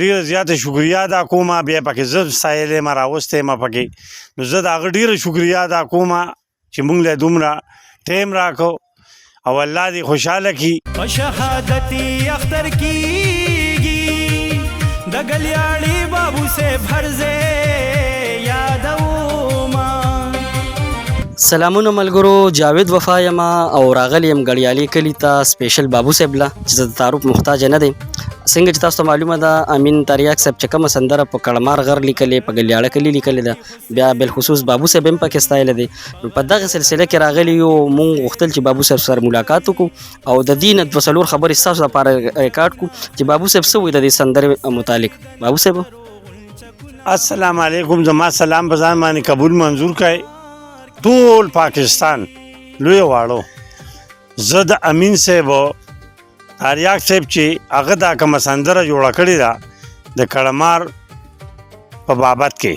ډیره زیاته شکریا ادا کوم بیا پکې زه سایل یم راوستی یم پکې نو زه د هغه ډیره شکریا ادا کوم چې موږ له دومره ټیم راکو او الله دې خوشحاله کړي په شهادتي اختر کیږي د ګلیاړي بابو صاحب هر ځای یادوما. سلامونه ملګرو، جاوید وفا یم او راغلی یم ګړیالي کلي ته سپیشل بابو صاحب له چې زه د تعارف محتاج نه دی. څنګه چې تاسو ته معلومه ده امین تریاک صاحب چې کومه سندره په کړمار غر لیکلې په ګلیاړه کلي لیکلې ده، بیا بالخصوص بابو صاحب هم پکې ستایلی دی. نو په دغه سلسله کې راغلي یو مونږ غوښتل چې بابو صاحب سره ملاقات وکړو او د دې نه دوه څلور خبرې ستاسو لپاره ریکارډ کړو چې بابو صاحب څه وایي د دې سندرې متعلق. بابو صاحب السلام علیکم. زما سلام په ځان باندې قبول منظور کړئ. ټول پاکستان لوی واړو زه د امین صاحب تریاک صاحب چې هغه دا کومه سندره جوړه کړې ده د کړمار په بابت کې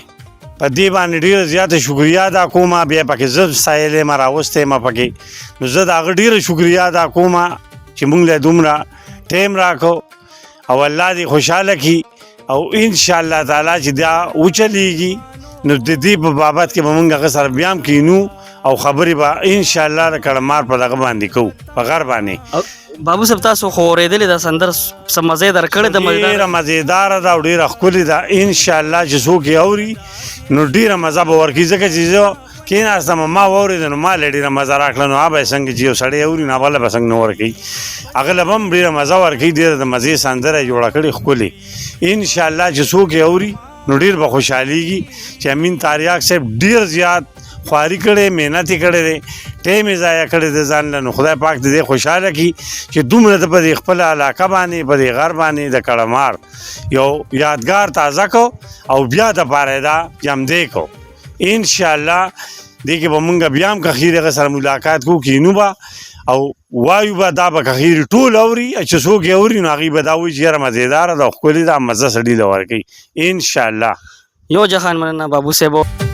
په دې باندې ډېره زیاته شکریا ادا کوم بیا پکې زه سایل یم راوستی یم پکې نو زه د هغه ډېره شکریا ادا کوم چې موږ له دومره ټیم راکو او الله دې خوشحاله کړي او انشاءالله تعالی چې دا وچلیږي نو د دې په بابت کې به موږ هغه سره بیا هم کینو او خبرې به انشاءالله د کړمار په دغه باندې کوو په غر باندې. بابو صاحب تاسو خو اورېدلې ده سندره څه مزې درکړې ده؟ ډېره مزېداره ده او ډېره ښکلې ده. انشاءالله چې څوک یې اوري نو ډېره مزه به ورکړي ځکه چې زه کېناستم ما واورېده نو ما له ډېره مزه راکړه نو هغه به یې څنګه چې یو سړی اوري نو هغه له به څنګه نه ورکوي هغه له به هم ډېره مزه ورکوي. ډېره د مزې سندره یې جوړه کړې ښکلې. انشاءالله چې څوک یې اوري نو ډېر به خوشحالېږي چې امین تریاک صاحب ډېر زیات خواري کړې محنت یې کړی دی ټیم یې ضایع کړی دی ځان له نو خدای پاک دې خوشحاله کړي چې دومره ته په دې خپله علاقه باندې په دې غر باندې د کړمار یو یادګار تازه کو او بیا دپاره یې دا جمدی کو. انشاءالله دې کې به مونږ بیا هم کخیر هغه سره ملاقات کوو کینو به او وایو به دا به کخیر ټول اوري چې څوک یې اوري نو هغوی به دا وایي چې یاره مزېداره ده او ښکلې ده مزه سړي له ورکوي انشاءالله. یو جهان مننه بابو صاحب.